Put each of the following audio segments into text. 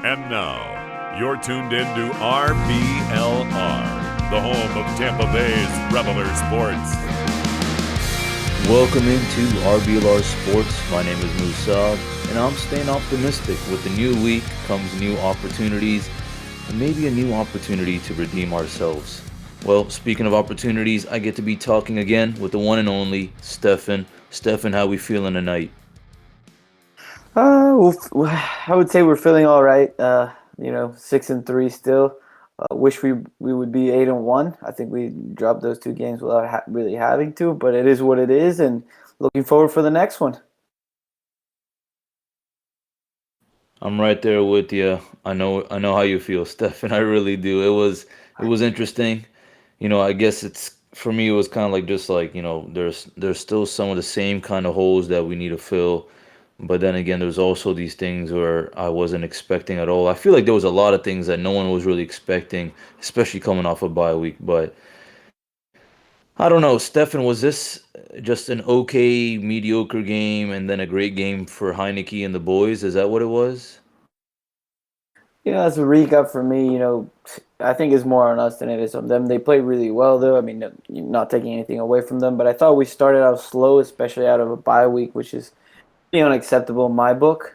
And now, you're tuned in to RBLR, the home of Tampa Bay's Reveler Sports. Welcome into RBLR Sports. My name is Musaab, and I'm staying optimistic. With the new week comes new opportunities, and maybe a new opportunity to redeem ourselves. Well, speaking of opportunities, I get to be talking again with the one and only Stephan. Stephan, how we feeling tonight? I would say we're feeling all right. 6-3 still. Wish we would be 8-1. I think we dropped those two games without really having to, but it is what it is, and looking forward for the next one. I'm right there with you. I know how you feel, Stephan. I really do. It was interesting. I guess it's for me. It was kind of like just like there's still some of the same kind of holes that we need to fill. But then again, there's also these things where I wasn't expecting at all. I feel like there was a lot of things that no one was really expecting, especially coming off a bye week. But I don't know, Stefan, was this just an okay, mediocre game and then a great game for Heineke and the boys? Is that what it was? As a recap for me, I think it's more on us than it is on them. They played really well, though. I mean, not taking anything away from them, but I thought we started out slow, especially out of a bye week, which is unacceptable in my book.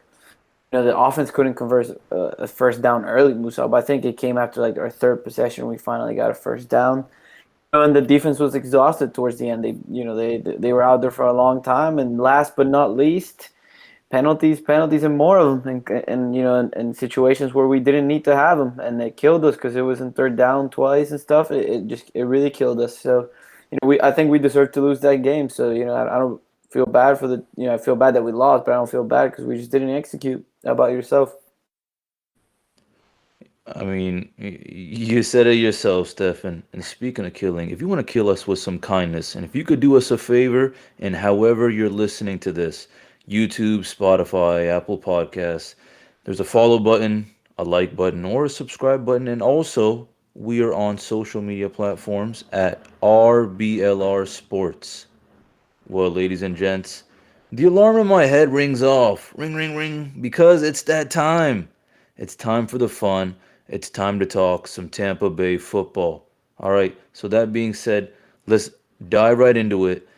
The offense couldn't convert a first down early, Musa, but I think it came after like our third possession. We finally got a first down. And the defense was exhausted towards the end. They were out there for a long time. And last but not least, penalties, and more of them. And situations where we didn't need to have them, and they killed us because it was in third down twice and stuff. It really killed us. So, I think we deserve to lose that game. So, I don't feel bad for I feel bad that we lost, but I don't feel bad because we just didn't execute. How about yourself? I mean, you said it yourself, Stefan. And speaking of killing, if you want to kill us with some kindness, and if you could do us a favor, and however you're listening to this, YouTube, Spotify, Apple Podcasts, there's a follow button, a like button, or a subscribe button. And also, we are on social media platforms at RBLR Sports. Well, ladies and gents, the alarm in my head rings off. Ring, ring, ring, because it's that time. It's time for the fun. It's time to talk some Tampa Bay football. All right, so that being said, let's dive right into it.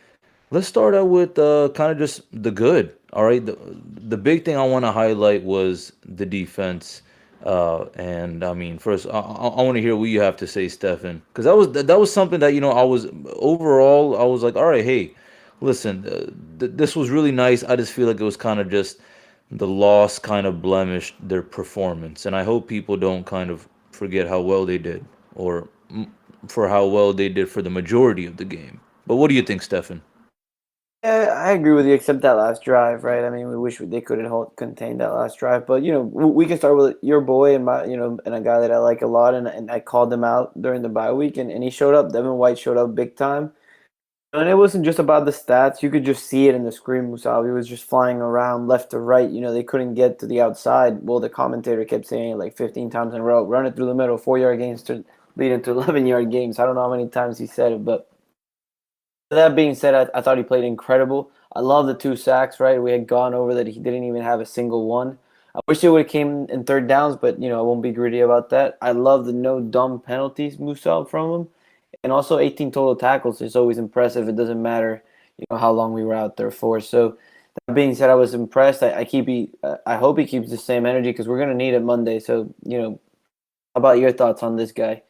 Let's start out with kind of just the good. All right, the big thing I want to highlight was the defense. And I mean, first, I want to hear what you have to say, Stefan, because that was something that I was overall I was like, all right, hey, listen, this was really nice. I just feel like it was kind of just the loss kind of blemished their performance, and I hope people don't kind of forget how well they did, or for how well they did for the majority of the game. But what do you think, Stefan? Yeah, I agree with you, except that last drive, right? I mean, we wish they could have contained that last drive, but we can start with your boy and and a guy that I like a lot, and I called him out during the bye week, and he showed up. Devin White showed up big time. And it wasn't just about the stats. You could just see it in the screen, Musawi. He was just flying around left to right. They couldn't get to the outside. Well, the commentator kept saying it like 15 times in a row. Run it through the middle, 4-yard games to lead into 11-yard games. I don't know how many times he said it, but that being said, I thought he played incredible. I love the two sacks, right? We had gone over that he didn't even have a single one. I wish it would have came in third downs, but, I won't be greedy about that. I love the no dumb penalties, Musaw, from him. And also 18 total tackles is always impressive. It doesn't matter, how long we were out there for. So that being said, I was impressed. I hope he keeps the same energy because we're gonna need it Monday. So how about your thoughts on this guy?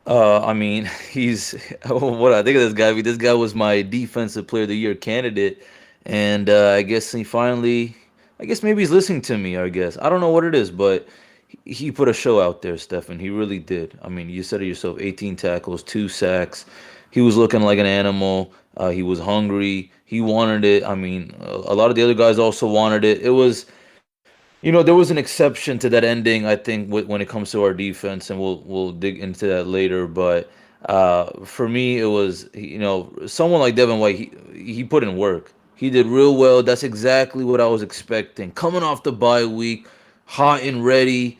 I mean, he's what I think of this guy. I mean, this guy was my defensive player of the year candidate, and I guess he finally, I guess maybe he's listening to me. I guess I don't know what it is, but he put a show out there, Stefan. He really did. I mean, you said it yourself: 18 tackles, two sacks. He was looking like an animal. He was hungry. He wanted it. I mean, a lot of the other guys also wanted it. It was there was an exception to that ending, I think, when it comes to our defense, and we'll dig into that later. But for me, it was someone like Devin White. He put in work. He did real well. That's exactly what I was expecting. Coming off the bye week, hot and ready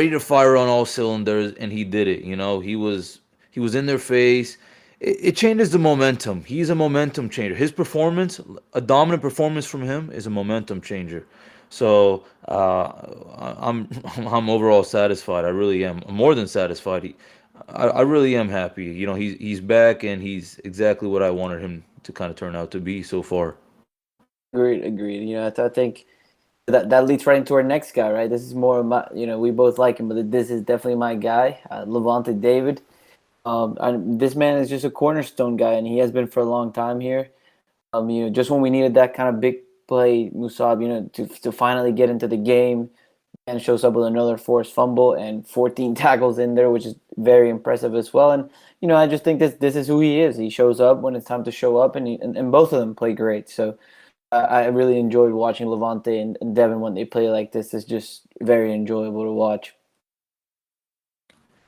to fire on all cylinders, and he did it. He was in their face. It changes the momentum. He's a momentum changer. His performance, a dominant performance from him, is a momentum changer. So I'm I'm overall satisfied. I really am. I'm more than satisfied. I really am happy. He's back and he's exactly what I wanted him to kind of turn out to be so far. Agreed, agreed. I think that leads right into our next guy, right? This is more of my, we both like him, but this is definitely my guy, Levante David. This man is just a cornerstone guy, and he has been for a long time here. Just when we needed that kind of big play, Musaab, to finally get into the game, and shows up with another forced fumble and 14 tackles in there, which is very impressive as well. And I just think this is who he is. He shows up when it's time to show up, and both of them play great. So I really enjoyed watching Levante and Devin when they play like this. It's just very enjoyable to watch.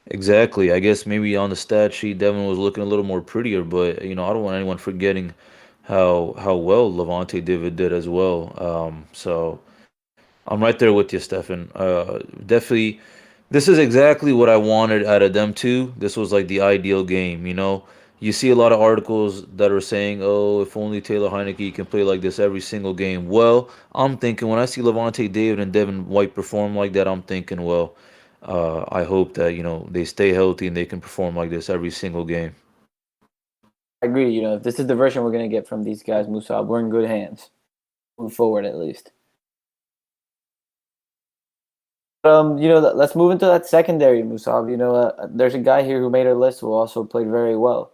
Exactly. I guess maybe on the stat sheet, Devin was looking a little more prettier, but I don't want anyone forgetting how well Levante David did as well. So I'm right there with you, Stefan. Definitely, this is exactly what I wanted out of them too. This was like the ideal game. You see a lot of articles that are saying, "Oh, if only Taylor Heineke can play like this every single game." Well, I'm thinking when I see Levante David and Devin White perform like that, I'm thinking, well, I hope that they stay healthy and they can perform like this every single game. I agree. If this is the version we're going to get from these guys, Musaab, we're in good hands. Move forward, at least. Let's move into that secondary, Musaab. There's a guy here who made our list who also played very well.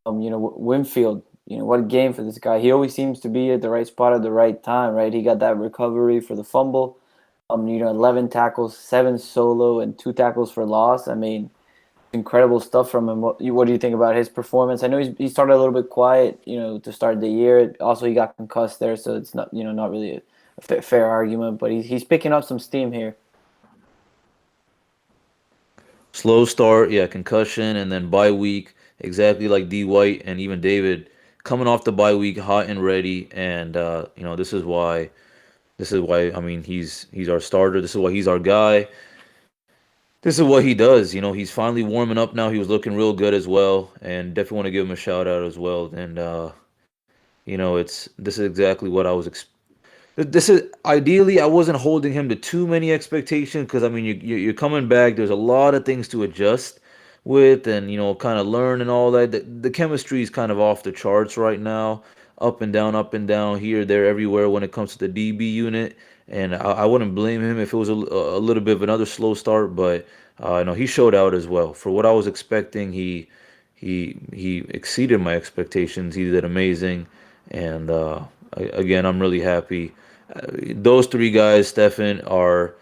Winfield. What a game for this guy. He always seems to be at the right spot at the right time, right? He got that recovery for the fumble. 11 tackles, 7 solo, and 2 tackles for loss. I mean, incredible stuff from him. What do you think about his performance? I know he started a little bit quiet, to start the year. Also, he got concussed there, so it's not really a fair argument. But he's picking up some steam here. Slow start, yeah, concussion, and then bye week, exactly like D White and even David coming off the bye week hot and ready. And this is why I mean he's our starter. This is why he's our guy. This is what he does. He's finally warming up now. He was looking real good as well, and definitely want to give him a shout out as well. And it's this is exactly what I was. This is ideally I wasn't holding him to too many expectations because I mean you're coming back. There's a lot of things to adjust with and kind of learn and all that. The chemistry is kind of off the charts right now, up and down, here, there, everywhere when it comes to the DB unit. And I wouldn't blame him if it was a little bit of another slow start, but he showed out as well for what I was expecting. He exceeded my expectations. He did amazing, and again, I'm really happy. Those three guys, Stefan, are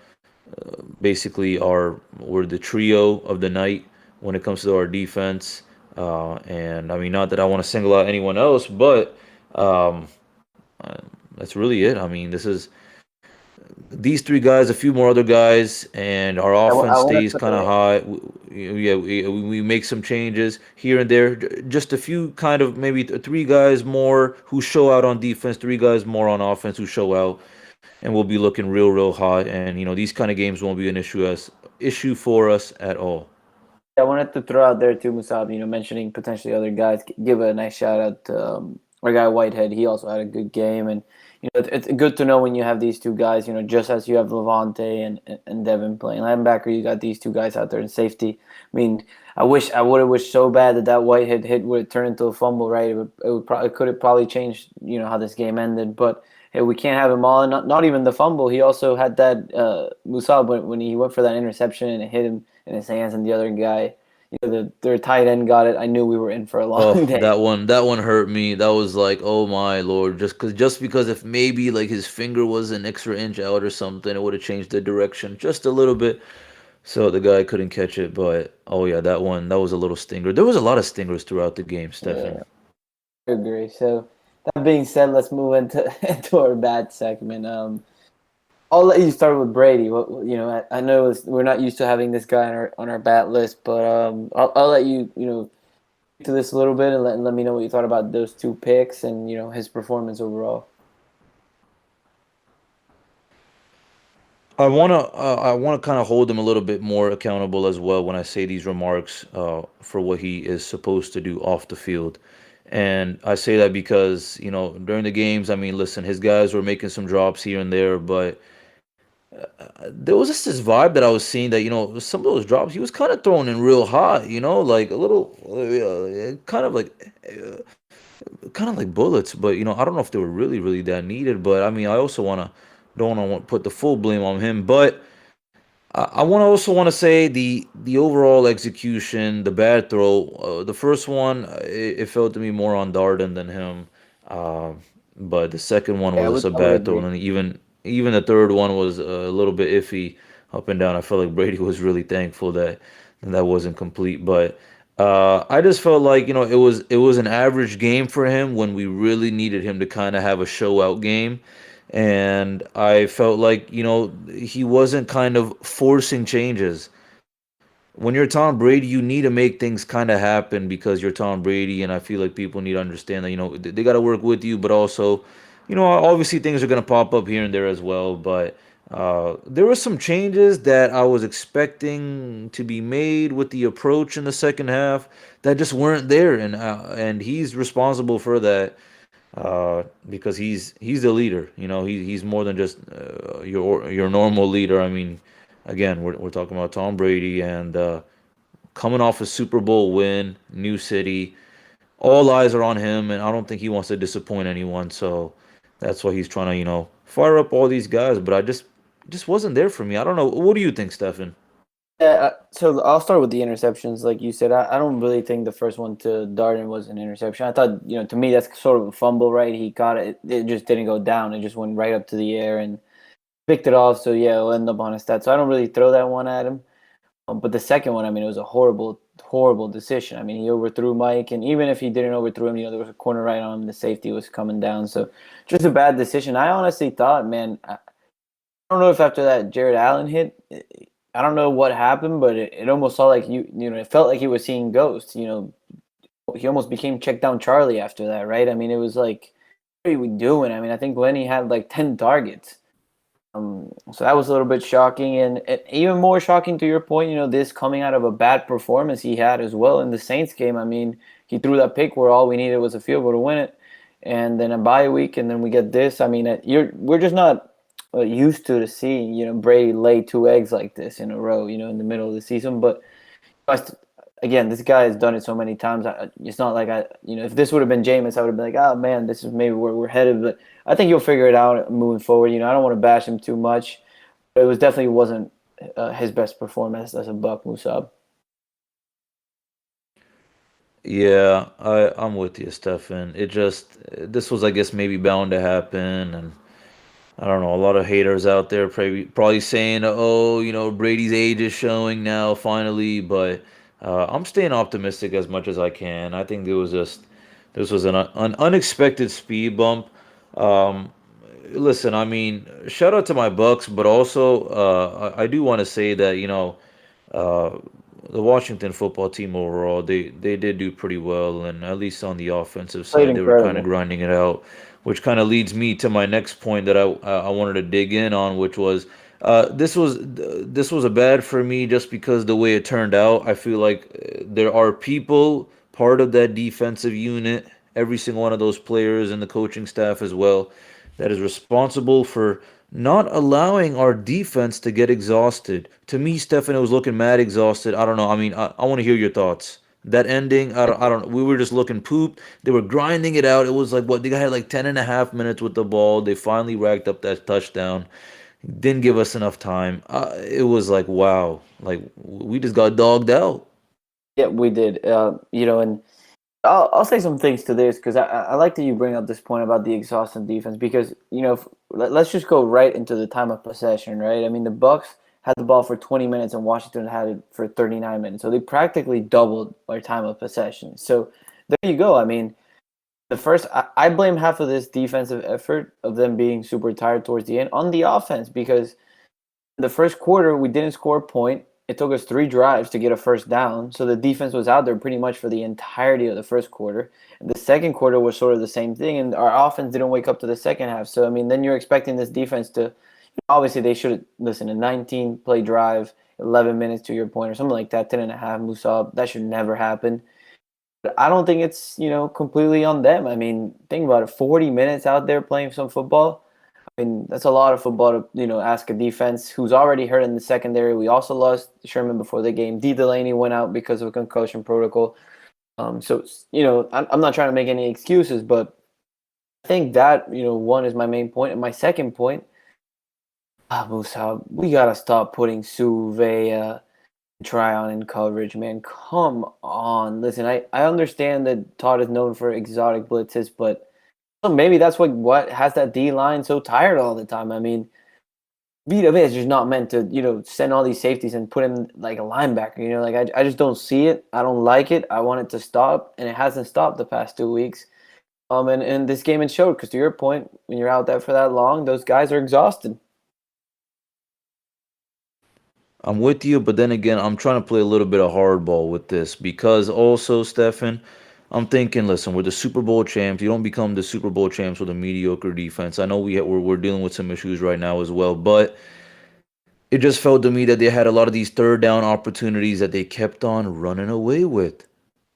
basically were the trio of the night when it comes to our defense. And I mean, not that I want to single out anyone else, but um, uh, that's really it. I mean, this is these three guys, a few more other guys, and our I offense want stays kind of to. high. Yeah, we make some changes here and there. Just a few kind of maybe three guys more who show out on defense, three guys more on offense who show out, and we'll be looking real hot. And these kind of games won't be an issue for us at all. I wanted to throw out there too, Musab. Mentioning potentially other guys. Give a nice shout out to our guy Whitehead. He also had a good game, and it's good to know when you have these two guys. Just as you have Lavonte and Devin playing linebacker, you got these two guys out there in safety. I mean, I would have wished so bad that Whitehead hit would turn into a fumble. Right? It could have probably changed how this game ended, but. Hey, we can't have him all. And not even the fumble. He also had that Musab when he went for that interception and it hit him in his hands, and the other guy, their tight end got it. I knew we were in for a Oh, long day. that one hurt me. That was like, oh my Lord, just because if maybe like his finger was an extra inch out or something, it would have changed the direction just a little bit. So the guy couldn't catch it, but oh yeah, that was a little stinger. There was a lot of stingers throughout the game, Yeah, Stefan. I agree. So that being said, let's move into into our bad segment. I'll let you start with Brady. I know we're not used to having this guy on our bat list, but I'll let you to this a little bit and let me know what you thought about those two picks and his performance overall. I wanna kind of hold him a little bit more accountable as well when I say these remarks for what he is supposed to do off the field. And I say that because during the games, I mean, listen, his guys were making some drops here and there, but there was just this vibe that I was seeing that, some of those drops he was kind of throwing in real hot, like a little, kind of like bullets, but I don't know if they were really, really that needed. But I mean, I also don't want to put the full blame on him, but I want to say the overall execution, the bad throw, the first one, it felt to me more on Darden than him, uh, but the second one Yeah, was just a I would bad throw, agree. and then even the third one was a little bit iffy up and down. I felt like Brady was really thankful that wasn't complete, but I just felt like it was an average game for him when we really needed him to kind of have a show out game. And I felt like, he wasn't kind of forcing changes. When you're Tom Brady, you need to make things kind of happen because you're Tom Brady, and I feel like people need to understand that, they got to work with you, but also, obviously things are going to pop up here and there as well. But there were some changes that I was expecting to be made with the approach in the second half that just weren't there, and he's responsible for that because he's the leader. He's more than just your normal leader. I mean, again, we're talking about Tom Brady and coming off a Super Bowl win, new city. All eyes are on him, and I don't think he wants to disappoint anyone. So that's why he's trying to fire up all these guys. But just wasn't there for me. I don't know. What do you think, Stefan? Yeah, so I'll start with the interceptions. Like you said, I don't really think the first one to Darden was an interception. I thought, to me, that's sort of a fumble, right? He caught it. It just didn't go down. It just went right up to the air and picked it off. So, yeah, it'll end up on a stat. So I don't really throw that one at him. But the second one, I mean, it was a horrible, horrible decision. I mean, he overthrew Mike. And even if he didn't overthrow him, there was a corner right on him. The safety was coming down. So just a bad decision. I honestly thought, man, I don't know if after that Jared Allen hit, I don't know what happened, but it almost saw like it felt like he was seeing ghosts. He almost became check down Charlie after that, right? I mean, it was like, what are we doing? I mean, I think Lenny had like 10 targets. So that was a little bit shocking, and even more shocking to your point. This coming out of a bad performance he had as well in the Saints game. I mean, he threw that pick where all we needed was a field goal to win it, and then a bye week, and then we get this. I mean, we're just not used to seeing Brady lay two eggs like this in a row. In the middle of the season, but again, this guy has done it so many times. It's not like if this would have been Jameis, I would have been like, oh man, this is maybe where we're headed. But I think he'll figure it out moving forward. I don't want to bash him too much, but it definitely wasn't his best performance as a Buck, Musaab. Yeah, I'm with you, Stefan. This was, I guess, maybe bound to happen, and I don't know, a lot of haters out there probably saying, "Oh, Brady's age is showing now, finally." But I'm staying optimistic as much as I can. I think this was an unexpected speed bump. Um, Listen, I mean, shout out to my Bucks, but also I do want to say that uh, the Washington football team overall, they did do pretty well, and at least on the offensive Played side, they were kind of incredible. grinding it out, which kind of leads me to my next point that I wanted to dig in on, which was this was a bad for me just because the way it turned out. I feel like there are people part of that defensive unit, every single one of those players and the coaching staff as well, that is responsible for not allowing our defense to get exhausted. To me, Stefan, it was looking mad exhausted. I don't know. I mean, I want to hear your thoughts. That ending, I don't. We were just looking pooped. They were grinding it out. It was like what they had like 10.5 minutes with the ball. They finally racked up that touchdown. Didn't give us enough time. It was like wow, like we just got dogged out. Yeah, we did. And I'll say some things to this because I like that you bring up this point about the exhausted defense because let's just go right into the time of possession, right? I mean, the Bucks had the ball for 20 minutes and Washington had it for 39 minutes, so they practically doubled our time of possession. So there you go. I mean, I blame half of this defensive effort of them being super tired towards the end on the offense because the first quarter, we didn't score a point. It took us 3 drives to get a first down. So the defense was out there pretty much for the entirety of the first quarter. And the second quarter was sort of the same thing. And our offense didn't wake up to the second half. So, I mean, then you're expecting this defense to obviously they should listen, a 19 play drive, 11 minutes to your point, or something like that, 10 and a half, Musab. That should never happen. But I don't think it's, completely on them. I mean, think about it 40 minutes out there playing some football. I mean, that's a lot of football to, ask a defense who's already hurt in the secondary. We also lost Sherman before the game. D. Delaney went out because of a concussion protocol. So, I'm not trying to make any excuses, but I think that, one is my main point. And my second point, Musaab, we got to stop putting Suvea Tryon in coverage, man. Come on. Listen, I understand that Todd is known for exotic blitzes, but maybe that's what has that D line so tired all the time. I mean, Vita Vea is just not meant to, send all these safeties and put him like a linebacker. Like I just don't see it. I don't like it. I want it to stop, and it hasn't stopped the past 2 weeks. And this game it showed, because to your point, when you're out there for that long, those guys are exhausted. I'm with you, but then again, I'm trying to play a little bit of hardball with this because also, Stefan, I'm thinking, listen, we're the Super Bowl champs. You don't become the Super Bowl champs with a mediocre defense. I know we're dealing with some issues right now as well, but it just felt to me that they had a lot of these third down opportunities that they kept on running away with.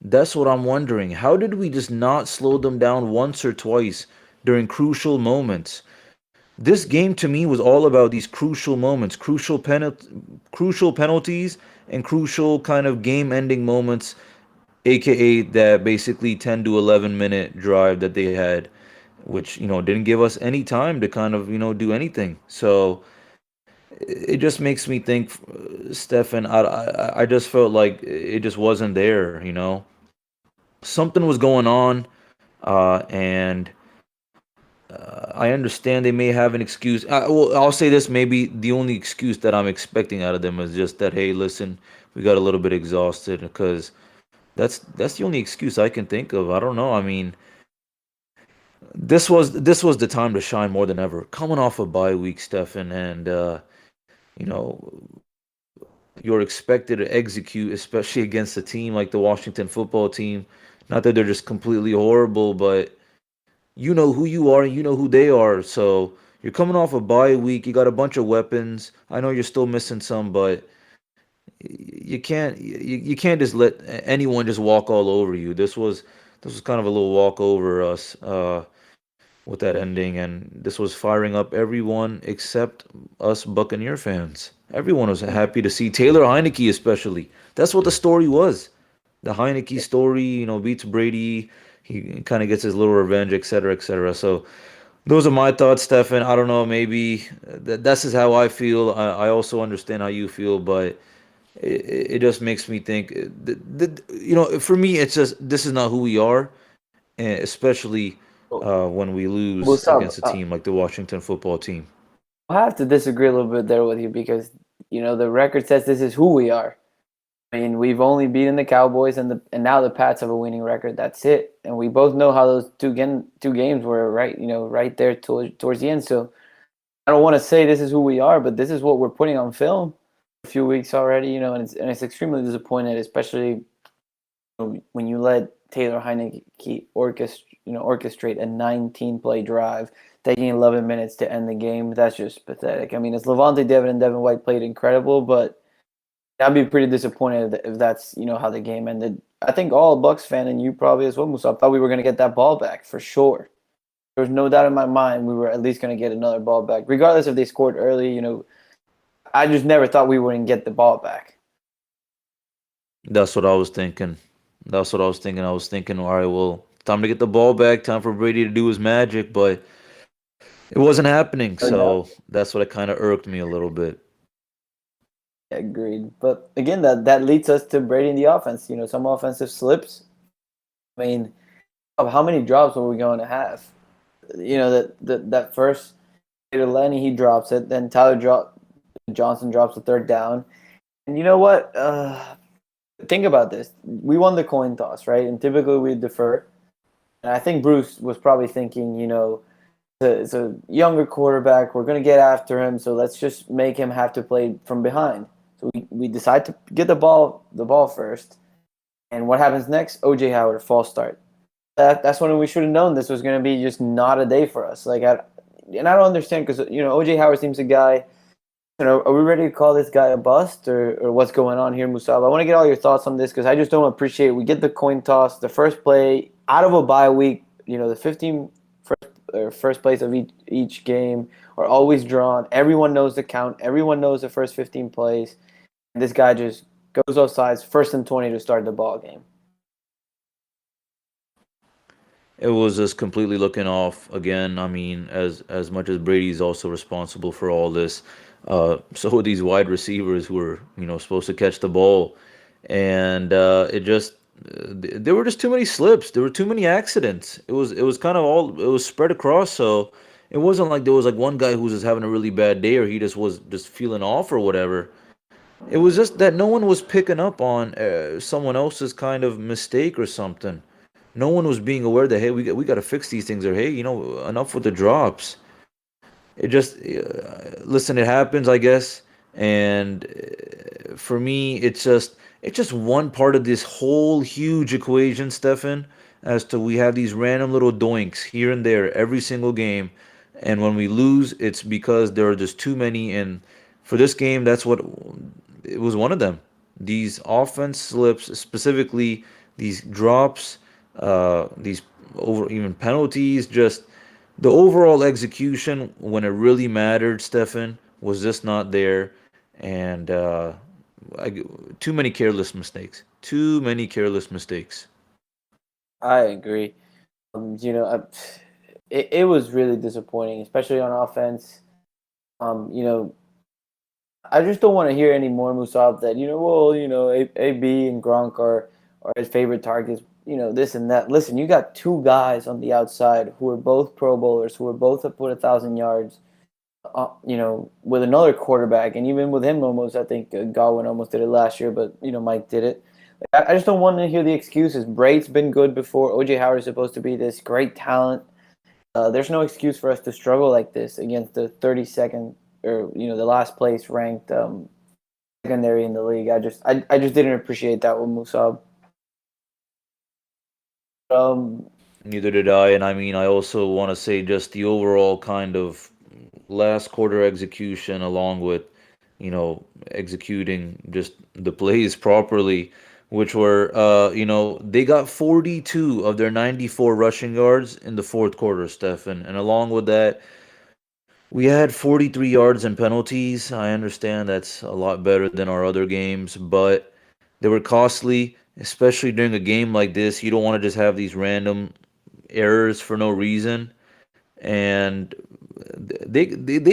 That's what I'm wondering. How did we just not slow them down once or twice during crucial moments? This game to me was all about these crucial moments, crucial penalties, and crucial kind of game-ending moments, aka that basically 10 to 11 minute drive that they had, which didn't give us any time to kind of do anything. So it just makes me think, Stefan. I just felt like it just wasn't there. Something was going on, and I understand they may have an excuse. Well, I'll say this: maybe the only excuse that I'm expecting out of them is just that, hey, listen, we got a little bit exhausted, because that's the only excuse I can think of. I don't know. I mean, this was the time to shine more than ever. Coming off a bye week, Stefan, and you know you're expected to execute, especially against a team like the Washington football team. Not that they're just completely horrible, but you know who you are and you know who they are. So you're coming off a bye week. You got a bunch of weapons. I know you're still missing some, but you can't just let anyone just walk all over you. This was kind of a little walk over us with that ending, and this was firing up everyone except us Buccaneer fans. Everyone was happy to see Taylor Heineke, especially. That's what the story was. The Heineke story, beats Brady. He kind of gets his little revenge, etc., etc. So those are my thoughts, Stefan. I don't know, maybe that's just how I feel. I also understand how you feel, but it just makes me think. For me, it's just this is not who we are, and especially when we lose Musab, against a team like the Washington football team. I have to disagree a little bit there with you, because the record says this is who we are. I mean, we've only beaten the Cowboys, and now the Pats have a winning record. That's it. And we both know how those two games were, right? Right there towards the end. So I don't want to say this is who we are, but this is what we're putting on film a few weeks already. And it's extremely disappointing, especially when you let Taylor Heineke orchestrate a 19-play drive, taking 11 minutes to end the game. That's just pathetic. I mean, it's Levante David and Devin White played incredible, but I'd be pretty disappointed if that's how the game ended. I think all Bucs fan, and you probably as well, Musa, thought we were going to get that ball back for sure. There was no doubt in my mind we were at least going to get another ball back, regardless if they scored early. I just never thought we wouldn't get the ball back. That's what I was thinking. That's what I was thinking. I was thinking, all right, well, time to get the ball back. Time for Brady to do his magic, but it wasn't happening. So that's what kind of irked me a little bit. Agreed. But again, that leads us to Brady in the offense. Some offensive slips. I mean, how many drops were we going to have? That first to Lenny, he drops it. Then Johnson drops the third down. And you know what? Think about this. We won the coin toss, right? And typically we defer. And I think Bruce was probably thinking, it's a younger quarterback. We're going to get after him, so let's just make him have to play from behind. So we decide to get the ball first. And what happens next? O.J. Howard, false start. That's when we should have known this was going to be just not a day for us. And I don't understand, because O.J. Howard seems a guy. Are we ready to call this guy a bust, or what's going on here, Musaab? I want to get all your thoughts on this, because I just don't appreciate. We get the coin toss, the first play out of a bye week. The 15 first or first plays of each game are always drawn. Everyone knows the count. Everyone knows the first 15 plays. And this guy just goes off sides, 1st and 20 to start the ball game. It was just completely looking off again. I mean, as much as Brady's also responsible for all this, so are these wide receivers who were supposed to catch the ball, and it just there were just too many slips. There were too many accidents. It was kind of all it was spread across. So it wasn't like there was like one guy who was just having a really bad day or he just was just feeling off or whatever. It was just that no one was picking up on someone else's kind of mistake or something. No one was being aware that hey, we got to fix these things, or hey, enough with the drops. It just listen, it happens, I guess. And for me, it's just one part of this whole huge equation, Stefan. As to we have these random little doinks here and there every single game, and when we lose, it's because there are just too many. And for this game, that's what it was one of them. These offense slips, specifically these drops, these over even penalties, just the overall execution when it really mattered, Stefan, was just not there, and too many careless mistakes. Too many careless mistakes. I agree. You know, it was really disappointing, especially on offense. You know, I just don't want to hear any more Musaab that AB and Gronk are his favorite targets. This and that. Listen, you got two guys on the outside who are both Pro Bowlers, who are both have put 1,000 yards. With another quarterback, and even with him, almost I think Godwin almost did it last year, but Mike did it. I just don't want to hear the excuses. Braid's been good before. OJ Howard is supposed to be this great talent. There's no excuse for us to struggle like this against the 32nd or the last place ranked secondary in the league. I just didn't appreciate that with Musab. Um, Neither did I, and I mean, I also want to say just the overall kind of last quarter execution, along with executing just the plays properly, which were they got 42 of their 94 rushing yards in the fourth quarter, Stefan, and along with that, we had 43 yards in penalties. I understand that's a lot better than our other games, but they were costly, especially during a game like this. You don't want to just have these random errors for no reason. And they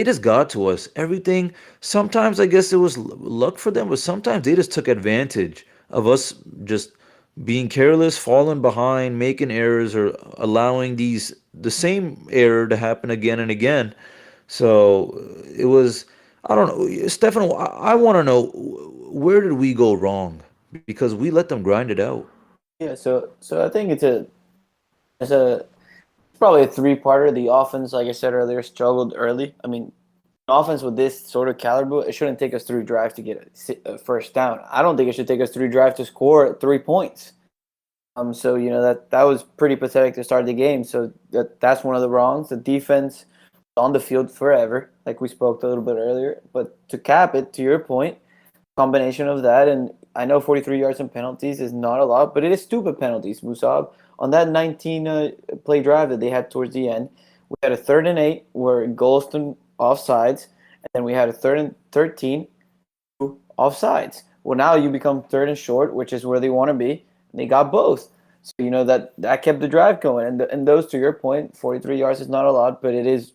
just got to us. Everything. Sometimes I guess it was luck for them, but sometimes they just took advantage of us just being careless, falling behind, making errors, or allowing the same error to happen again and again. So it was. I don't know, Stefan. I want to know where did we go wrong because we let them grind it out. yeah, so I think it's probably a three-parter. The offense, like I said earlier, struggled early. I mean, offense with this sort of caliber, it shouldn't take us 3 drives to get a first down. I don't think it should take us 3 drives to score 3 points. So that was pretty pathetic to start the game. So that's one of the wrongs. The defense was on the field forever, like we spoke a little bit earlier. But to cap it, to your point, combination of that, and I know 43 yards and penalties is not a lot, but it is stupid penalties, Musab. On that 19 play drive that they had towards the end, we had a 3rd and 8 where Golston offsides, and then we had a 3rd and 13 offsides. Well, now you become 3rd and short, which is where they want to be. And they got both. So that kept the drive going. And those, to your point, 43 yards is not a lot, but it is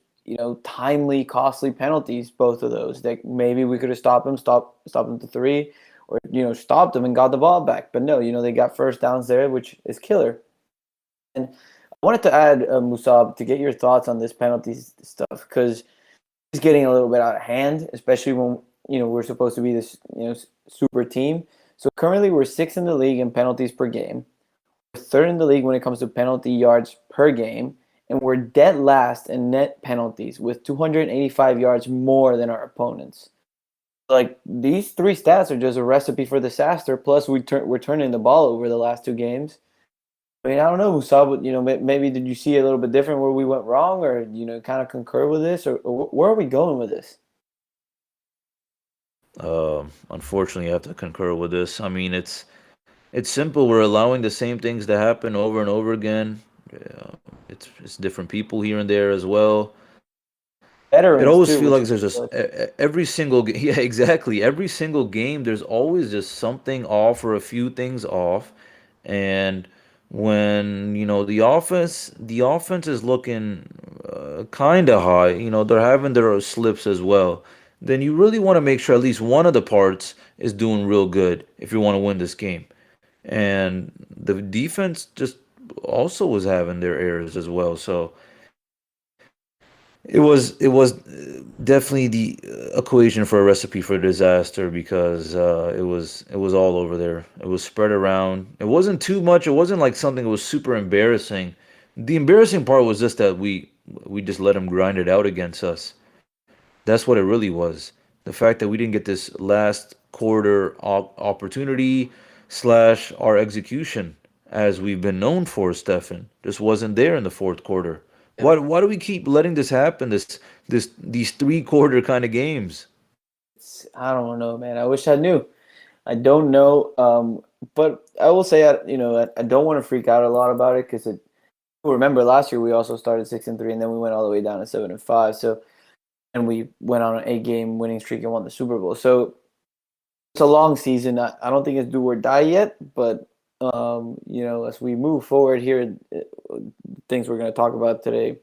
timely, costly penalties. Both of those that maybe we could have stopped them to 3, or stopped them and got the ball back. But no, they got first downs there, which is killer. And I wanted to add, Musab, to get your thoughts on this penalties stuff, because it's getting a little bit out of hand, especially when we're supposed to be this super team. So currently we're 6th in the league in penalties per game. We're 3rd in the league when it comes to penalty yards per game, and we're dead last in net penalties with 285 yards more than our opponents. Like, these three stats are just a recipe for disaster. Plus, we're turning the ball over the last 2 games. I mean, I don't know, Musab. Maybe did you see a little bit different where we went wrong, or kind of concur with this, or where are we going with this? Unfortunately, I have to concur with this. I mean, it's simple. We're allowing the same things to happen over and over again. It's different people here and there as well. It Veterans always too, feels which like is there's just good. every single yeah, exactly, every single game there's always just something off or a few things off. And when the offense is looking kind of high, they're having their slips as well, then you really want to make sure at least one of the parts is doing real good if you want to win this game. And the defense just also was having their errors as well. So it was definitely the equation for a recipe for disaster, because it was all over there. It was spread around. It wasn't too much. It wasn't like something that was super embarrassing. The embarrassing part was just that we just let them grind it out against us. That's what it really was. The fact that we didn't get this last quarter opportunity slash our execution, as we've been known for, Stefan, just wasn't there in the fourth quarter. Why do we keep letting this happen? These 3 quarter kind of games. I don't know, man. I wish I knew. I don't know. But I will say, I don't want to freak out a lot about it because remember last year we also started 6-3 and then we went all the way down to 7-5. So and we went on an 8-game winning streak and won the Super Bowl. So it's a long season. I don't think it's do or die yet, but as we move forward here, things we're going to talk about today,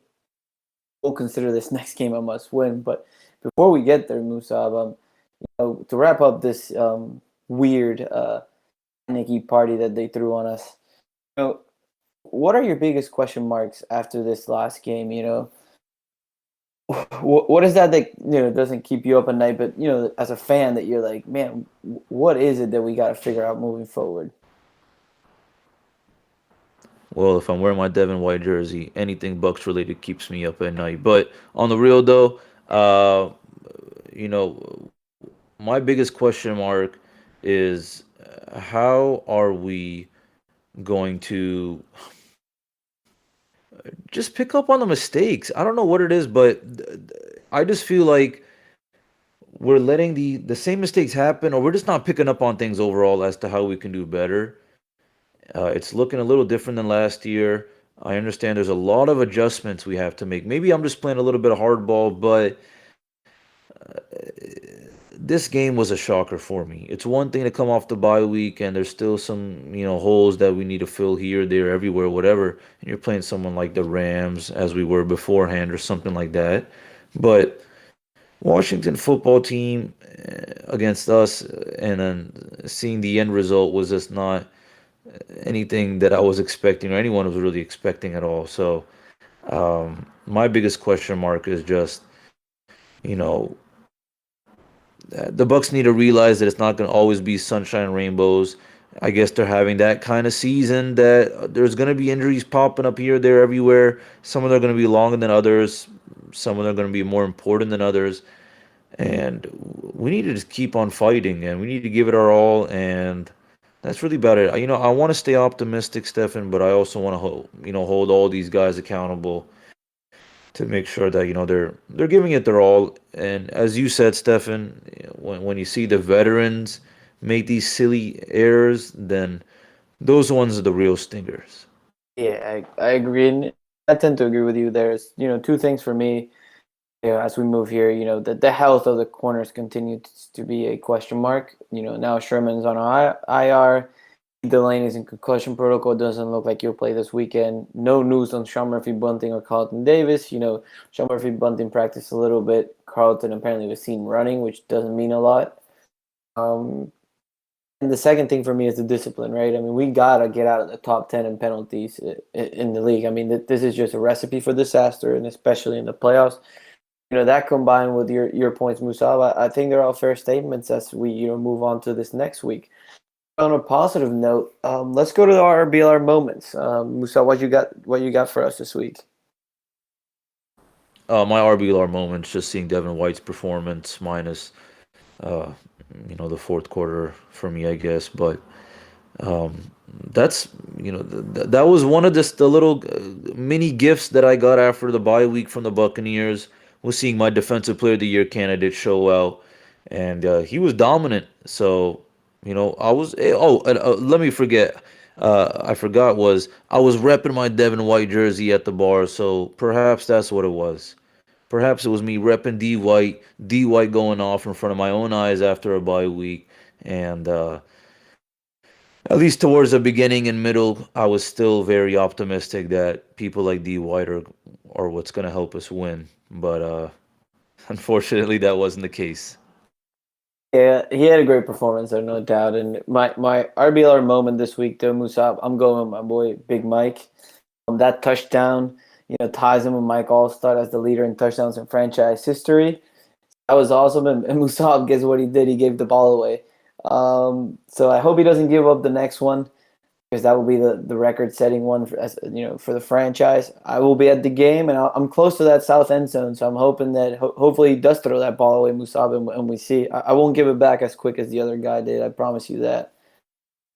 we'll consider this next game a must win. But before we get there, Musab, to wrap up this weird Nikki party that they threw on us, what are your biggest question marks after this last game? What is that doesn't keep you up at night, but as a fan that you're like, man, what is it that we got to figure out moving forward? Well, if I'm wearing my Devin White jersey, anything Bucks related keeps me up at night. But on the real though, you know, my biggest question mark is how are we going to just pick up on the mistakes? I don't know what it is, but I just feel like we're letting the same mistakes happen, or we're just not picking up on things overall as to how we can do better. It's looking a little different than last year. I understand there's a lot of adjustments we have to make. Maybe I'm just playing a little bit of hardball, but this game was a shocker for me. It's one thing to come off the bye week and there's still some, holes that we need to fill here, there, everywhere, whatever. And you're playing someone like the Rams as we were beforehand or something like that. But Washington football team against us, and then seeing the end result was just not anything that I was expecting or anyone was really expecting at all. So my biggest question mark is just, you know, the Bucks need to realize that it's not going to always be sunshine and rainbows. I guess they're having that kind of season that there's going to be injuries popping up here, there, everywhere. Some of them are going to be longer than others. Some of them are going to be more important than others. And we need to just keep on fighting, and we need to give it our all. And that's really about it. I want to stay optimistic, Stefan, but I also want to hold all these guys accountable to make sure that they're giving it their all. And as you said, Stefan, when you see the veterans make these silly errors, then those ones are the real stingers. Yeah, I agree. And I tend to agree with you. There's, two things for me, as we move here, the health of the corners continues to be a question mark. Now Sherman's on IR. Delaney is in concussion protocol. Doesn't look like he'll play this weekend. No news on Sean Murphy Bunting or Carlton Davis. Sean Murphy Bunting practiced a little bit. Carlton apparently was seen running, which doesn't mean a lot. And the second thing for me is the discipline, right? I mean, we gotta get out of the top 10 in penalties in the league. I mean, this is just a recipe for disaster, and especially in the playoffs. That combined with your points, Musab, I think they're all fair statements as we move on to this next week. On a positive note, let's go to the RBLR moments. Musa, what you got for us this week? My RBLR moments, just seeing Devin White's performance minus, uh, the fourth quarter for me, I guess. But that's that was one of the little mini gifts that I got after the bye week from the Buccaneers, was seeing my Defensive Player of the Year candidate show out, and he was dominant. So I was let me forget. I forgot was I was repping my Devin White jersey at the bar, so perhaps that's what it was. Perhaps it was me repping D White going off in front of my own eyes after a bye week, and at least towards the beginning and middle, I was still very optimistic that people like D White are what's gonna help us win. But unfortunately, that wasn't the case. Yeah, he had a great performance there, no doubt. And my RBLR moment this week, though, Musaab, I'm going with my boy Big Mike. That touchdown, ties him with Mike Allstott as the leader in touchdowns in franchise history. That was awesome, and Musaab, guess what he did? He gave the ball away. So I hope he doesn't give up the next one, because that will be the record-setting one for the franchise. I will be at the game, and I'm close to that south end zone, so I'm hoping that hopefully he does throw that ball away, Musab, and we see. I won't give it back as quick as the other guy did. I promise you that.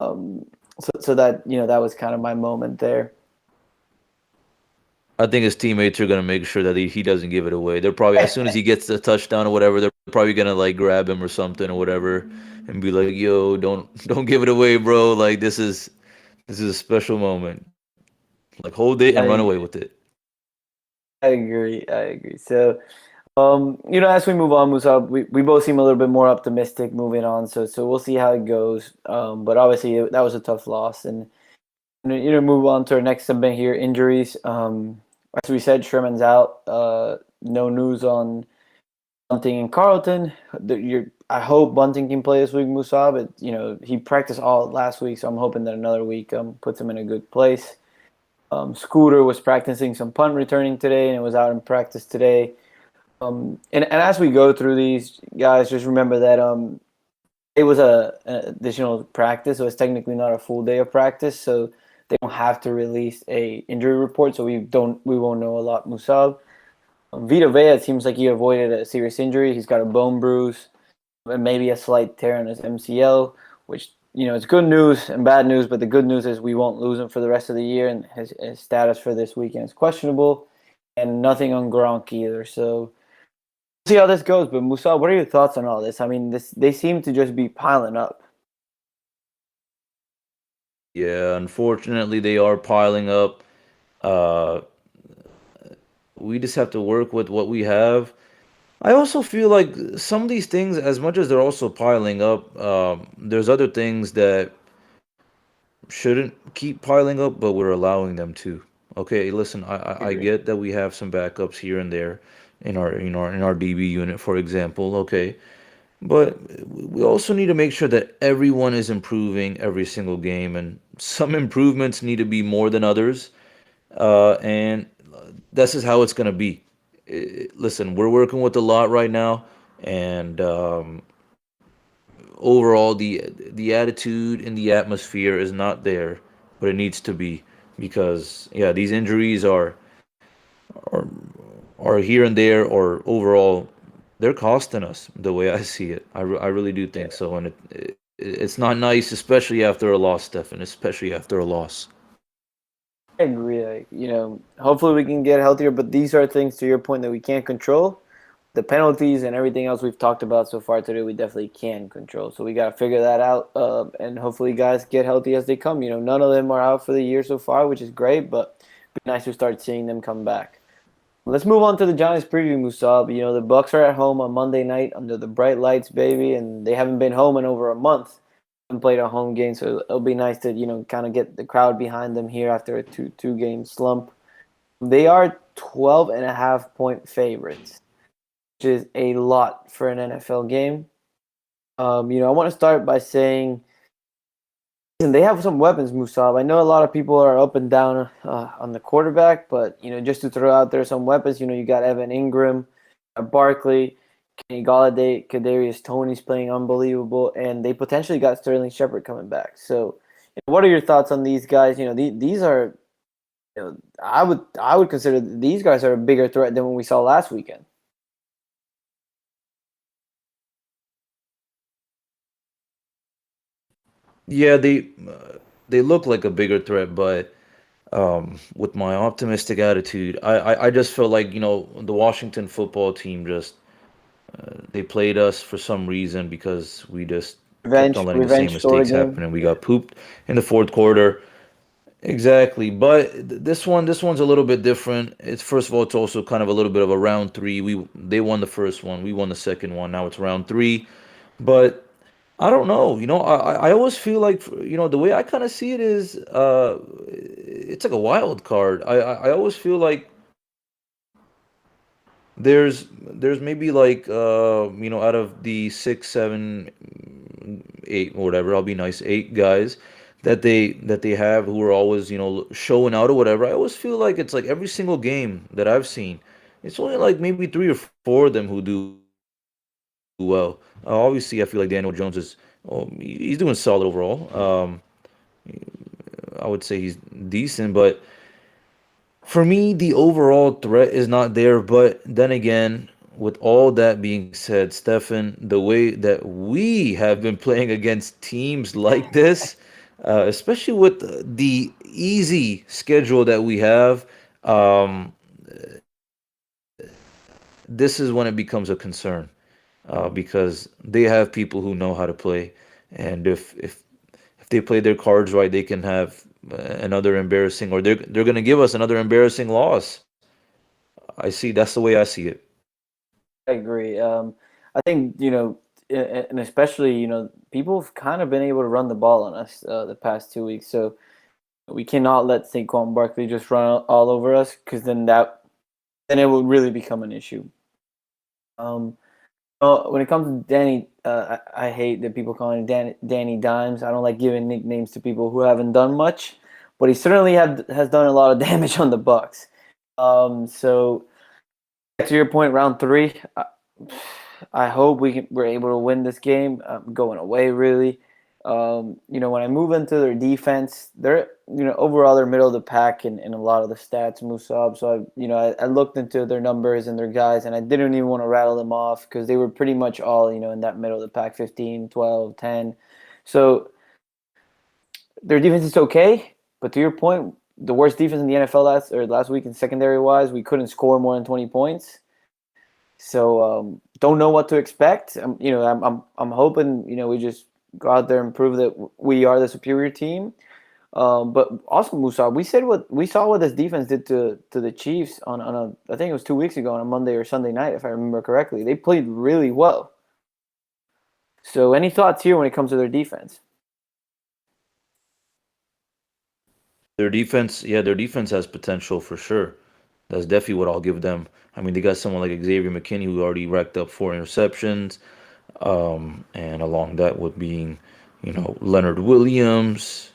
So that that was kind of my moment there. I think his teammates are gonna make sure that he doesn't give it away. They're probably as soon as he gets the touchdown or whatever, they're probably gonna like grab him or something or whatever, and be like, "Yo, don't give it away, bro. Like this is a special moment. Like hold it and run I away with it." I agree. I agree. So. As we move on, Musa, we both seem a little bit more optimistic moving on. So we'll see how it goes. But obviously that was a tough loss, and move on to our next segment here: injuries. As we said, Sherman's out. No news on Bunting and Carlton. I hope Bunting can play this week, Musa. But he practiced all last week, so I'm hoping that another week puts him in a good place. Scooter was practicing some punt returning today, and it was out in practice today. And as we go through these guys, just remember that it was an additional practice, so it's technically not a full day of practice, so they don't have to release a injury report, so we won't know a lot. Musab, Vita Vea, it seems like he avoided a serious injury. He's got a bone bruise and maybe a slight tear in his MCL, which it's good news and bad news. But the good news is we won't lose him for the rest of the year, and his status for this weekend is questionable, and nothing on Gronk either. So see how this goes. But Musa, what are your thoughts on all this? I mean, they seem to just be piling up. Yeah, unfortunately, they are piling up. Uh, we just have to work with what we have. I also feel like some of these things, as much as they're also piling up, there's other things that shouldn't keep piling up, but we're allowing them to. Okay, listen, I Agree. get that we have some backups here and there in our DB unit, for example. Okay, but we also need to make sure that everyone is improving every single game, and some improvements need to be more than others. And this is how it's gonna be. Listen, we're working with a lot right now, and overall the attitude and the atmosphere is not there, but it needs to be because yeah, these injuries are are here and there, or overall they're costing us the way I see it. I really do think so, and it's not nice, especially after a loss, Stefan, especially after a loss. I agree. Like, hopefully we can get healthier, but these are things, to your point, that we can't control. The penalties and everything else we've talked about so far today, we definitely can control. So we got to figure that out, and hopefully guys get healthy as they come. None of them are out for the year so far, which is great, but it'd be nice to start seeing them come back. Let's move on to the Giants preview, Musab. The Bucs are at home on Monday night under the bright lights, baby, and they haven't been home in over a month and played a home game, so it'll be nice to kind of get the crowd behind them here after a two game slump. They are 12.5-point favorites, which is a lot for an NFL game. I want to start by saying, listen, they have some weapons, Musab. I know a lot of people are up and down on the quarterback, but just to throw out there some weapons, you got Evan Ingram, Barkley, Kenny Galladay, Kadarius Toney's playing unbelievable, and they potentially got Sterling Shepard coming back. So, what are your thoughts on these guys? These are, I would consider these guys are a bigger threat than what we saw last weekend. Yeah, they look like a bigger threat, but with my optimistic attitude, I just felt like the Washington football team just they played us for some reason because we just kept on letting the same Revenge sort of mistakes game. happen, and we got pooped in the fourth quarter. Exactly, but this one's a little bit different. It's first of all, it's also kind of a little bit of a round three. They won the first one, we won the second one. Now it's round three, but I don't know. I always feel like the way I kind of see it is it's like a wild card. I always feel like there's maybe like out of the six, seven, eight or whatever, I'll be nice, eight guys that they have who are always showing out or whatever. I always feel like it's like every single game that I've seen, it's only like maybe three or four of them who do well. Obviously, I feel like Daniel Jones is he's doing solid overall. I would say he's decent, but for me, the overall threat is not there. But then again, with all that being said, Stefan, the way that we have been playing against teams like this, especially with the easy schedule that we have, um, this is when it becomes a concern because they have people who know how to play, and if they play their cards right, they can have another embarrassing, or they're going to give us another embarrassing loss. That's the way I see it. I agree. I think and especially people have kind of been able to run the ball on us the past 2 weeks, so we cannot let Saquon Barkley just run all over us, because then it will really become an issue. When it comes to Danny, I hate that people call him Danny Dimes. I don't like giving nicknames to people who haven't done much, but he certainly has done a lot of damage on the Bucs. So to your point, round three, I hope we're able to win this game. Going away, really. When I move into their defense, they're overall they're middle of the pack in a lot of the stats, Musaab. So I looked into their numbers and their guys, and I didn't even want to rattle them off because they were pretty much all in that middle of the pack, 15, 12, 10. So their defense is okay, but to your point, the worst defense in the NFL last week in secondary wise, we couldn't score more than 20 points. So don't know what to expect. I'm hoping we just go out there and prove that we are the superior team. But also, Musa, we saw what this defense did to the Chiefs on I think it was 2 weeks ago on a Monday or Sunday night, if I remember correctly. They played really well. So any thoughts here when it comes to their defense? Their defense has potential for sure. That's definitely what I'll give them. I mean, they got someone like Xavier McKinney who already racked up 4 interceptions, and along that with being, Leonard Williams,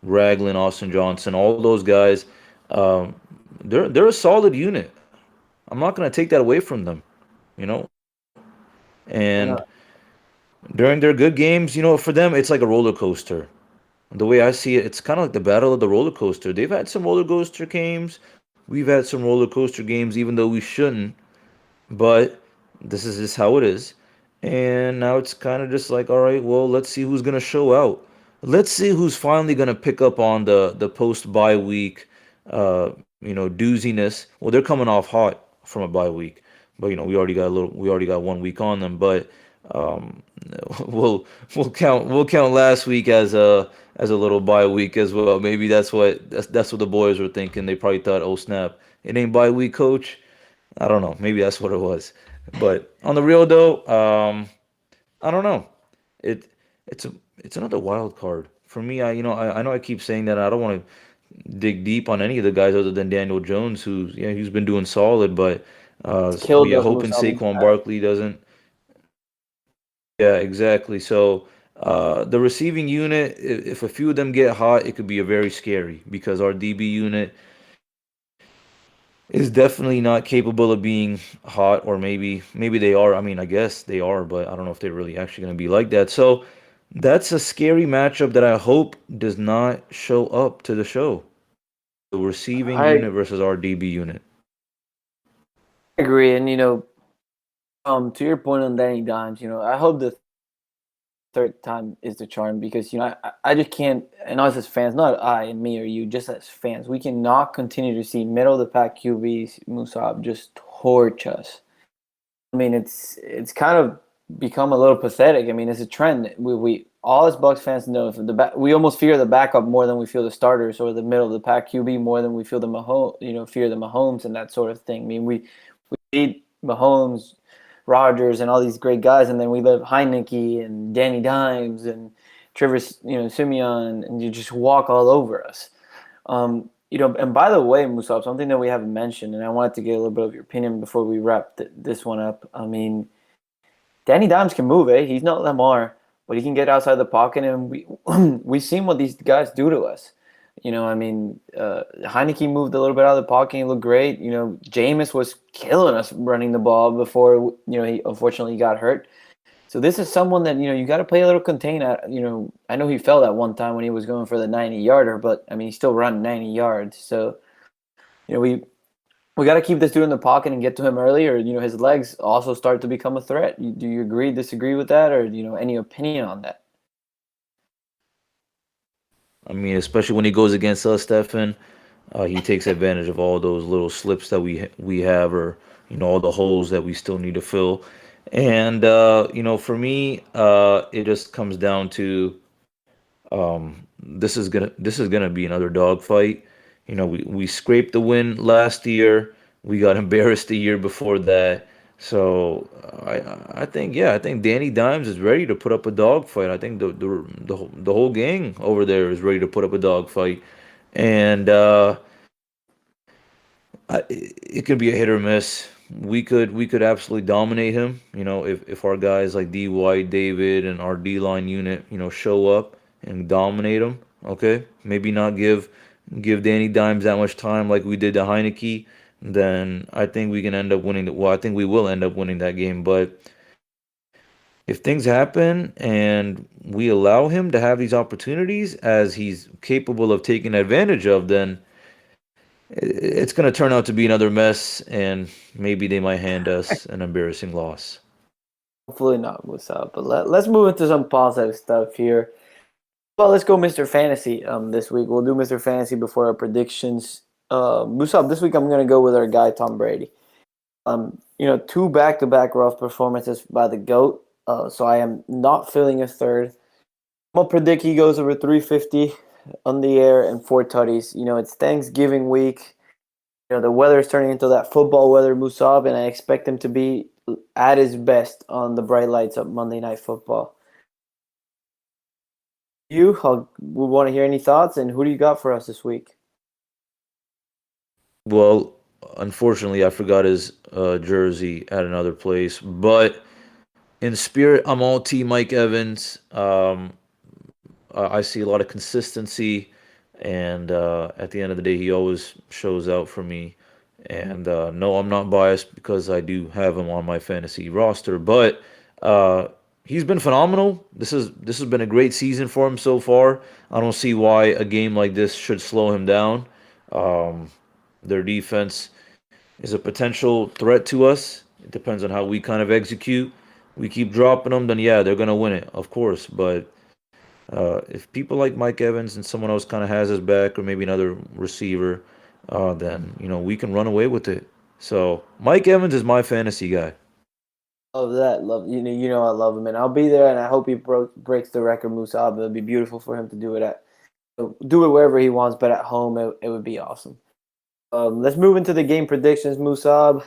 Ragland, Austin Johnson, all those guys. Um, they're a solid unit. I'm not gonna take that away from them, you know. And Yeah. during their good games, for them it's like a roller coaster. The way I see it, it's kind of like the battle of the roller coaster. They've had some roller coaster games. We've had some roller coaster games, even though we shouldn't. But this is just how it is. And now it's kind of just like, all right, well, let's see who's gonna show out. Let's see who's finally gonna pick up on the post bye week, dooziness. Well, they're coming off hot from a bye week, but we already got 1 week on them. But um, we'll count last week as a little bye week as well. Maybe that's what the boys were thinking. They probably thought, oh snap, it ain't bye week, coach. I don't know. Maybe that's what it was. But on the real though, I don't know. It it's a it's another wild card for me. I know I keep saying that. I don't want to dig deep on any of the guys other than Daniel Jones, who's been doing solid. But It's killed yeah, us, hoping Musa. Saquon Barkley doesn't. Yeah, exactly. So the receiving unit, if a few of them get hot, it could be a very scary because our DB unit is definitely not capable of being hot, or maybe they are. I mean, I guess they are, but I don't know if they're really actually going to be like that. So that's a scary matchup that I hope does not show up to the show. The receiving I unit versus our DB unit. agree, and to your point on Danny Dimes, I hope the third time is the charm, because I just can't, and us as fans, not I and me or you, just as fans, we cannot continue to see middle of the pack QBs Musab just torch us. I mean, it's kind of become a little pathetic. I mean, it's a trend. We all as Bucs fans know if we almost fear the backup more than we feel the starters, or the middle of the pack QB more than we feel the fear the Mahomes and that sort of thing. I mean, we beat Mahomes, Rodgers, and all these great guys, and then we live Heineke and Danny Dimes and Trevor, Simeon, and you just walk all over us. And by the way, Musaab, something that we haven't mentioned, and I wanted to get a little bit of your opinion before we wrap this one up. I mean, Danny Dimes can move, eh? He's not Lamar, but he can get outside the pocket, and we've seen what these guys do to us. I mean, Heineke moved a little bit out of the pocket. He looked great. Jameis was killing us running the ball before, he unfortunately got hurt. So this is someone that, you got to play a little contain at. I know he fell that one time when he was going for the 90-yarder, but, I mean, he still ran 90 yards. So, we got to keep this dude in the pocket and get to him early, or his legs also start to become a threat. Do you agree, disagree with that, or any opinion on that? I mean, especially when he goes against us, Stefan, he takes advantage of all those little slips that we have, or all the holes that we still need to fill. And for me, it just comes down to this is gonna be another dogfight. We scraped the win last year. We got embarrassed the year before that. So I think Danny Dimes is ready to put up a dogfight. I think the whole gang over there is ready to put up a dogfight, and it could be a hit or miss. We could absolutely dominate him. If our guys like D White, David, and our D line unit, show up and dominate him. Okay, maybe not give Danny Dimes that much time like we did to Heineke. Then I think we can end up winning. Well, I think we will end up winning that game. But if things happen and we allow him to have these opportunities as he's capable of taking advantage of, then it's going to turn out to be another mess, and maybe they might hand us an embarrassing loss. Hopefully not, Musaab. But let's move into some positive stuff here. Well, let's go Mr. Fantasy this week. We'll do Mr. Fantasy before our predictions. Musaab, this week I'm going to go with our guy, Tom Brady. 2 back-to-back rough performances by the GOAT, so I am not feeling a third. I'm going to predict he goes over 350 on the air and 4 tutties. It's Thanksgiving week. The weather's turning into that football weather, Musaab, and I expect him to be at his best on the bright lights of Monday Night Football. We want to hear any thoughts, and who do you got for us this week? Well, unfortunately, I forgot his jersey at another place, but in spirit, I'm all team Mike Evans. I see a lot of consistency, and at the end of the day, he always shows out for me. And no, I'm not biased because I do have him on my fantasy roster, but he's been phenomenal. This has been a great season for him so far. I don't see why a game like this should slow him down. Their defense is a potential threat to us. It depends on how we kind of execute. We keep dropping them, then yeah, they're gonna win it, of course. But if people like Mike Evans and someone else kind of has his back, or maybe another receiver, then we can run away with it. So Mike Evans is my fantasy guy. Love that. Love I love him, and I'll be there. And I hope he breaks the record, Musaab. It'd be beautiful for him to do it wherever he wants, but at home it would be awesome. Let's move into the game predictions, Musaab.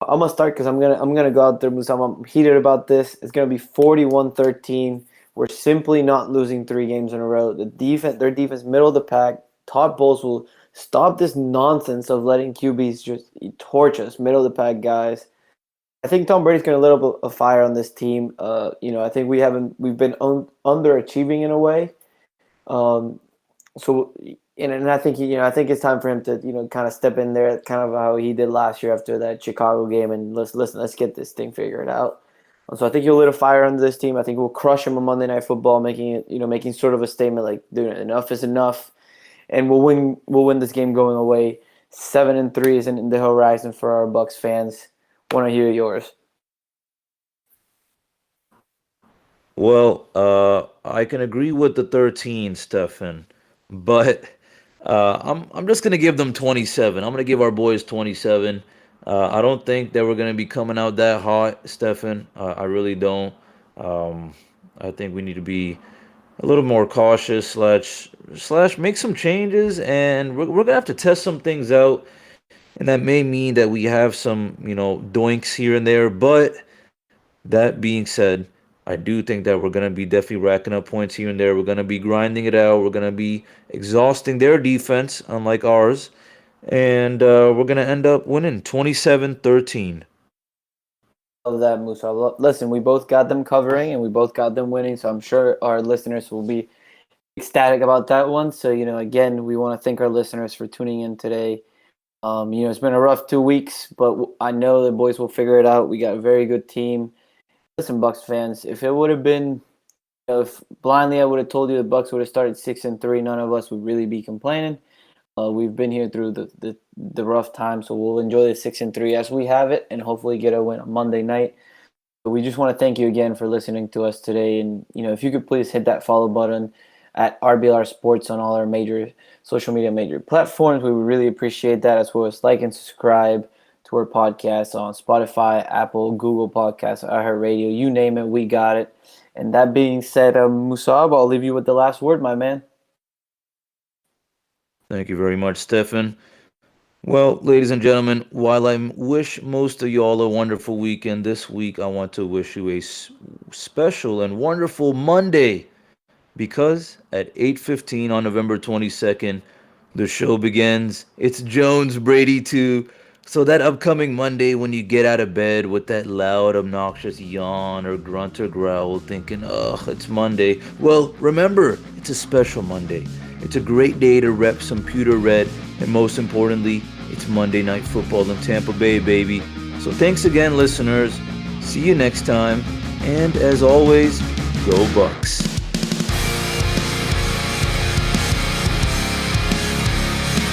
I'm gonna start because I'm gonna go out there, Musaab. I'm heated about this. It's gonna be 41-13. We're simply not losing 3 games in a row. Their defense, middle of the pack. Todd Bowles will stop this nonsense of letting QBs just torch us, middle of the pack guys. I think Tom Brady's going to lit up a fire on this team. I think we've been underachieving in a way. And I think I think it's time for him to kind of step in there, kind of how he did last year after that Chicago game, and let's get this thing figured out. So I think he'll lit a fire under this team. I think we'll crush him on Monday Night Football, making sort of a statement like, dude, enough is enough, and we'll win this game going away. 7-3 is in the horizon for our Bucs fans. Want to hear yours? Well, I can agree with the 13, Stefan, but I'm just gonna give them 27. I'm gonna give our boys 27. I don't think that we're going to be coming out that hot, Stefan. I really don't. Um, I think we need to be a little more cautious slash make some changes, and we're gonna have to test some things out, and that may mean that we have some doinks here and there. But that being said, I do think that we're gonna be definitely racking up points here and there. We're gonna be grinding it out. We're gonna be exhausting their defense, unlike ours, and we're gonna end up winning 27-13. Love that, Musa. Listen, we both got them covering and we both got them winning, so I'm sure our listeners will be ecstatic about that one. So, again, we want to thank our listeners for tuning in today. It's been a rough 2 weeks, but I know the boys will figure it out. We got a very good team. Listen, Bucs fans, if it would have been, if blindly I would have told you the Bucs would have started 6-3, none of us would really be complaining. We've been here through the rough time, so we'll enjoy the 6-3 as we have it, and hopefully get a win on Monday night. But we just want to thank you again for listening to us today, and if you could please hit that follow button at RBLR Sports on all our major social media platforms. We would really appreciate that, as well as like and subscribe to our podcast on Spotify, Apple, Google Podcasts, iHeartRadio, you name it, we got it. And that being said, Musaab, I'll leave you with the last word, my man. Thank you very much, Stefan. Well, ladies and gentlemen, while I wish most of y'all a wonderful weekend, this week I want to wish you a special and wonderful Monday, because at 8:15 on November 22nd, the show begins. It's Jones Brady 2. So that upcoming Monday, when you get out of bed with that loud, obnoxious yawn or grunt or growl thinking, ugh, it's Monday. Well, remember, it's a special Monday. It's a great day to rep some pewter red, and most importantly, it's Monday Night Football in Tampa Bay, baby. So thanks again, listeners. See you next time, and as always, go Bucs.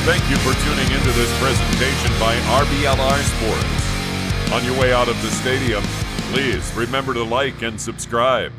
Thank you for tuning into this presentation by RBLR Sports. On your way out of the stadium, please remember to like and subscribe.